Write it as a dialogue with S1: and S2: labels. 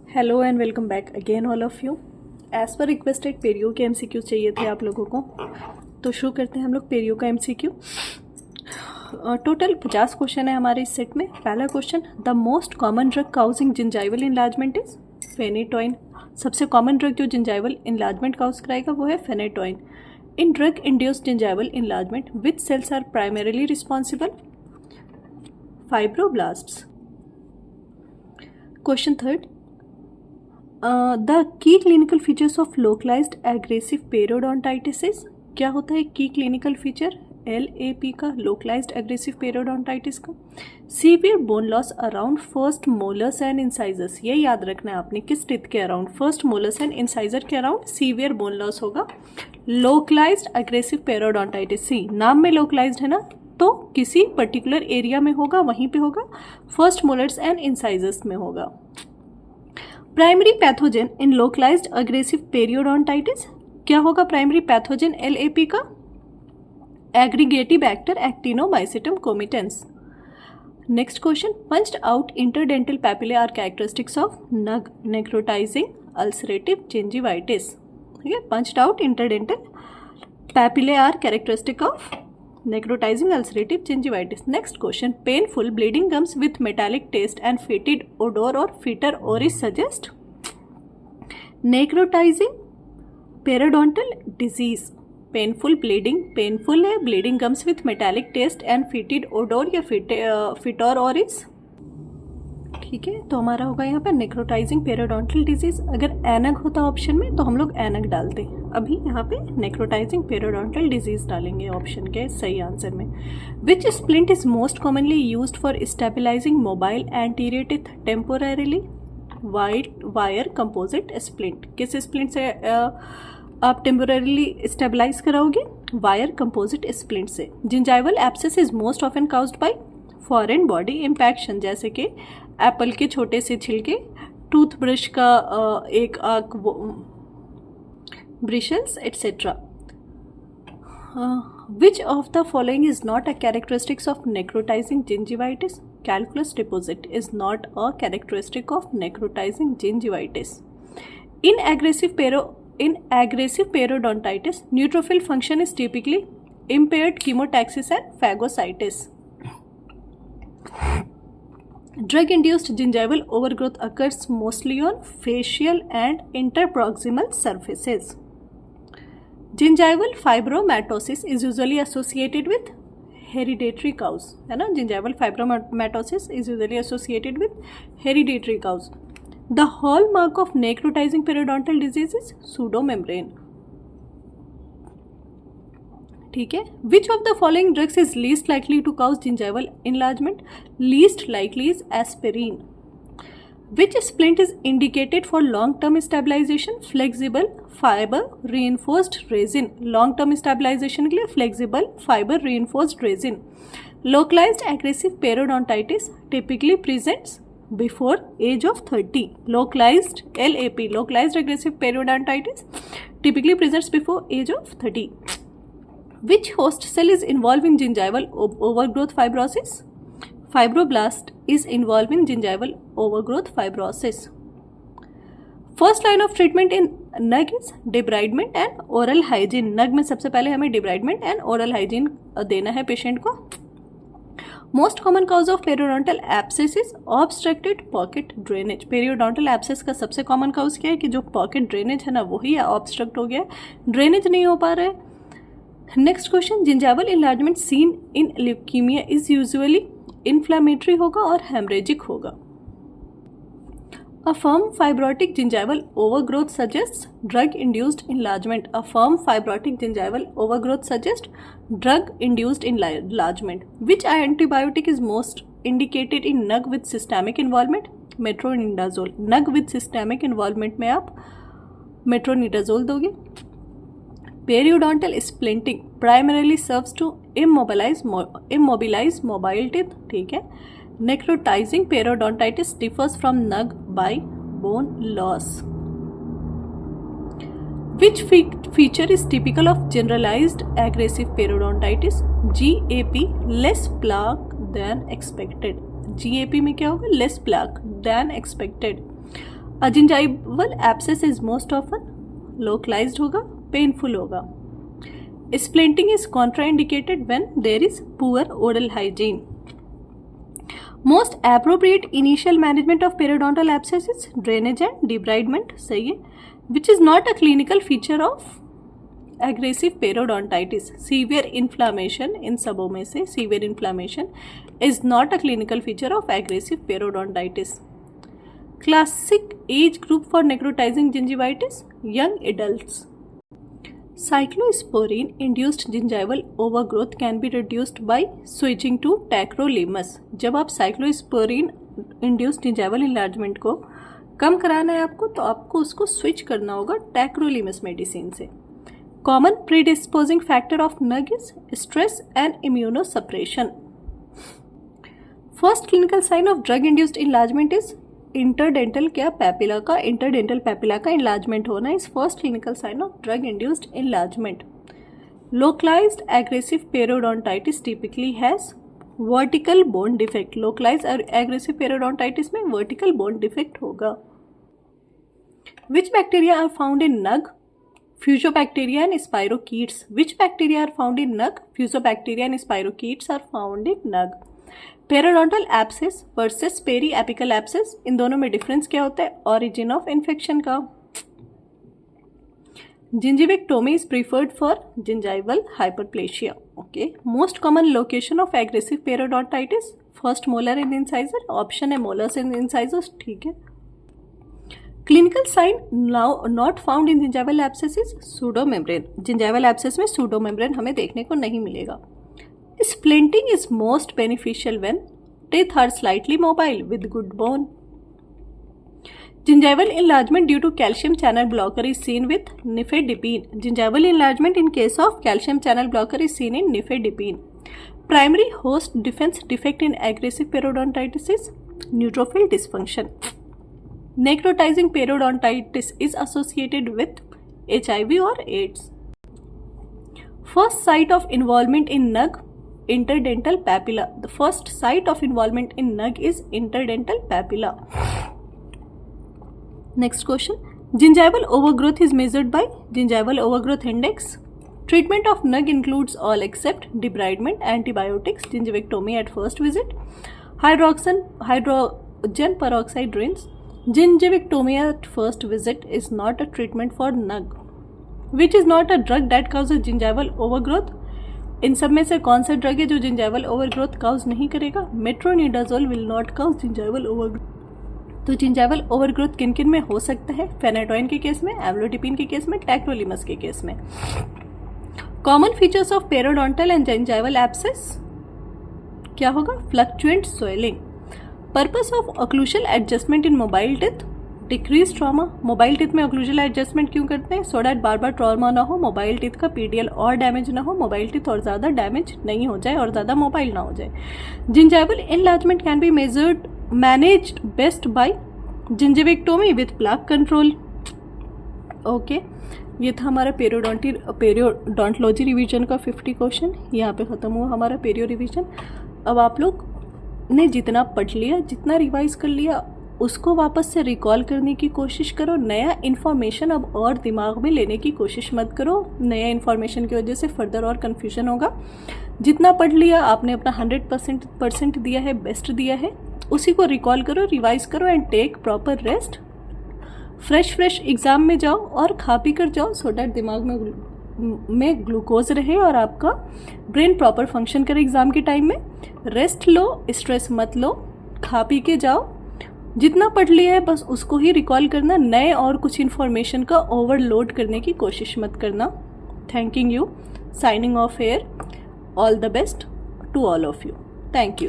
S1: Hello and welcome back again all of you. As per requested पेरियो के MCQ चाहिए थे आप लोगों को, तो शुरू करते हैं हम लोग पेरियो का एमसीक्यू। टोटल 50 क्वेश्चन है हमारे इस सेट में। पहला question, the most common drug causing gingival enlargement is phenytoin. सबसे कॉमन ड्रग जो जिंजाइवल इनलार्जमेंट काउज कराएगा वो है phenytoin. In drug induced gingival enlargement which cells are primarily responsible? Fibroblasts. Question third, the key clinical features of localized aggressive periodontitis is. क्या होता है key clinical feature LAP का, localized aggressive periodontitis का? Severe bone loss around first molars and incisors. ये याद रखना है आपने, किस टीथ के around? First molars and incisor के अराउंड सीवियर बोन लॉस होगा। लोकलाइज्ड एग्रेसिव पेरियोडोंटाइटिस, सी नाम में लोकलाइज्ड है ना, तो किसी पर्टिकुलर एरिया में होगा, वहीं पे होगा, फर्स्ट मोलर्स एंड इंसाइजर्स में होगा। Primary pathogen in localized aggressive periodontitis, क्या होगा प्राइमरी पैथोजन LAP का? Aggregatibacter actinomycetemcomitans. Next question, punched out interdental papillae are characteristics of NUG necrotizing ulcerative gingivitis. ठीक है, punched out interdental papillae are characteristic of necrotizing ulcerative gingivitis. Next question, painful bleeding gums with metallic taste and fetid odor or fetor oris suggest necrotizing periodontal disease. Painful bleeding, painful है, bleeding gums with metallic taste and fetid odour या fetor ओरिस। ठीक है, तो हमारा होगा यहाँ पे necrotizing periodontal disease. अगर एनग होता ऑप्शन में तो हम लोग एनग डालते, अभी यहाँ पे नेक्रोटाइजिंग पेरियोडोंटल डिजीज डालेंगे ऑप्शन के सही आंसर में। Which splint is most commonly used for stabilizing mobile anterior teeth temporarily? Wire composite splint. किस स्प्लिंट से आप टेम्पोररीली स्टेबलाइज कराओगे? वायर कंपोजिट स्प्लिंट से। Gingival abscess is most often caused by foreign body impaction, जैसे कि Apple के छोटे से छिलके, टूथब्रश का एक आंख, bristles etcetera. Which of the following is not a characteristics of necrotizing gingivitis? Calculus deposit is not a characteristic of necrotizing gingivitis. In aggressive periodontitis, neutrophil function is typically impaired, chemotaxis and phagocytis. Drug-induced gingival overgrowth occurs mostly on facial and interproximal surfaces. Gingival fibromatosis is usually associated with hereditary cause, है ना? Gingival fibromatosis is usually associated with hereditary cause. The hallmark of necrotizing periodontal disease is pseudomembrane. ठीक है, which of the following drugs is least likely to cause gingival enlargement? Least likely is aspirin. Which splint is indicated for long-term stabilization? Flexible fiber reinforced resin. Long-term stabilization के लिए flexible fiber reinforced resin. Localized aggressive periodontitis typically presents before age of 30. Localized LAP, localized aggressive periodontitis, typically presents before age of 30. Which host cell is involved in gingival overgrowth fibrosis? Fibroblast is involved in gingival overgrowth fibrosis. First line of treatment in nug is debridement and oral hygiene. nug में सबसे पहले हमें debridement and oral hygiene देना है patient को। Most common cause of periodontal abscess is obstructed pocket drainage. Periodontal abscess का सबसे common cause क्या है कि जो पॉकेट ड्रेनेज है ना वही ऑब्स्ट्रक्ट हो गया, ड्रेनेज नहीं हो पा रहा है। Next question, gingival enlargement seen in leukaemia is usually inflammatory होगा और हेमरेजिक होगा। A firm fibrotic gingival overgrowth suggests drug-induced enlargement. A firm fibrotic gingival overgrowth suggests drug-induced enlargement. Which antibiotic is most indicated in nug with systemic involvement? Metronidazole. Nug with systemic involvement में आप metronidazole दोगे। Periodontal splinting primarily serves to immobilize mobile teeth. ठीक है। Necrotizing periodontitis differs from nug by bone loss. Which feature is typical of generalized aggressive periodontitis? GAP, less plaque than expected. GAP में क्या होगा? Less plaque than expected. Gingival abscess is most often localized होगा, painful होगा. Splinting is contraindicated when there is poor oral hygiene. Most appropriate initial management of periodontal abscess is drainage and debridement. सही है. Which is not a clinical feature of aggressive periodontitis. Severe inflammation, इन सबों में से severe inflammation is not a clinical feature of aggressive periodontitis. Classic age group for necrotizing gingivitis, young adults. Cyclosporine induced gingival overgrowth can be reduced by switching to tacrolimus. जब आप cyclosporine induced gingival enlargement को कम कराना है आपको, तो आपको उसको switch करना होगा tacrolimus मेडिसिन से. Common predisposing factor of NUG is stress and immunosuppression. First clinical sign of drug-induced enlargement is interdental papilla का interdental papilla का enlargement होना is first clinical sign of drug-induced enlargement. Localized aggressive periodontitis typically has vertical bone defect. Localized aggressive periodontitis में vertical bone defect होगा. Which bacteria are found in NUG? Fusobacteria and spirochetes. Which bacteria are found in NUG? Fusobacteria and spirochetes are found in NUG. Periodontal abscess versus periapical abscess, इन दोनों में difference क्या होता है? Origin of infection का. Gingivectomy is preferred for gingival hyperplasia. Okay. Most common location of aggressive periodontitis, first molar in incisor. Option है molars in incisors. ठीक है. Clinical sign now not found in gingival abscess is pseudomembrane. Gingival abscess में pseudomembrane हमें देखने को नहीं मिलेगा. Splinting is most beneficial when teeth are slightly mobile with good bone. Gingival enlargement due to calcium channel blocker is seen with nifedipine. Gingival enlargement in case of calcium channel blocker is seen in nifedipine. Primary host defense defect in aggressive periodontitis is neutrophil dysfunction. Necrotizing periodontitis is associated with HIV or AIDS. First site of involvement in NUG, interdental papilla. The first site of involvement in NUG is interdental papilla. Next question. Gingival overgrowth is measured by gingival overgrowth index. Treatment of NUG includes all except debridement, antibiotics, gingivectomy at first visit, hydrogen peroxide rinse. Gingivectomy at first visit is not a treatment for NUG. Which is not a drug that causes gingival overgrowth? इन सब में से कौन सा drug है जो gingival overgrowth cause नहीं करेगा? Metronidazole will not cause gingival overgrowth. तो gingival overgrowth किन किन में हो सकता है? फेनाटोइन के केस में, एम्लोडिपिन के केस में, टैक्रोलिमस के केस में. Common features of periodontal and gingival abscess क्या होगा? Fluctuant swelling. Purpose of occlusal adjustment in mobile teeth, decrease trauma. Mobile teeth में occlusal adjustment क्यों करते हैं? So that bar bar trauma ना हो, मोबाइल टीथ का PDL और डैमेज ना हो, मोबाइल टीथ और ज़्यादा डैमेज नहीं हो जाए और ज़्यादा मोबाइल ना हो जाए. Gingival enlargement can be managed best by gingivectomy with plaque control. Okay. ये था हमारा पेरियोडोंटोलॉजी रिवीजन का 50 क्वेश्चन. यहाँ पे ख़त्म हुआ हमारा पेरियो रिवीजन. अब आप लोग ने जितना पढ़ लिया, जितना रिवाइज कर लिया, उसको वापस से रिकॉल करने की कोशिश करो. नया इन्फॉर्मेशन अब और दिमाग में लेने की कोशिश मत करो. नया इन्फॉर्मेशन की वजह से फर्दर और कन्फ्यूजन होगा. जितना पढ़ लिया आपने अपना 100% दिया है, बेस्ट दिया है, उसी को रिकॉल करो, रिवाइज करो and take proper rest. Fresh exam में जाओ और खा पी कर जाओ, सो डैट दिमाग में ग्लूकोज रहे और आपका ब्रेन प्रॉपर फंक्शन करे एग्ज़ाम के टाइम में. रेस्ट लो, स्ट्रेस मत लो, खा पी के जाओ. जितना पढ़ लिया है बस उसको ही रिकॉल करना. नए और कुछ इन्फॉर्मेशन का ओवरलोड करने की कोशिश मत करना. Thanking you, signing off here. All the best to all of you. Thank you.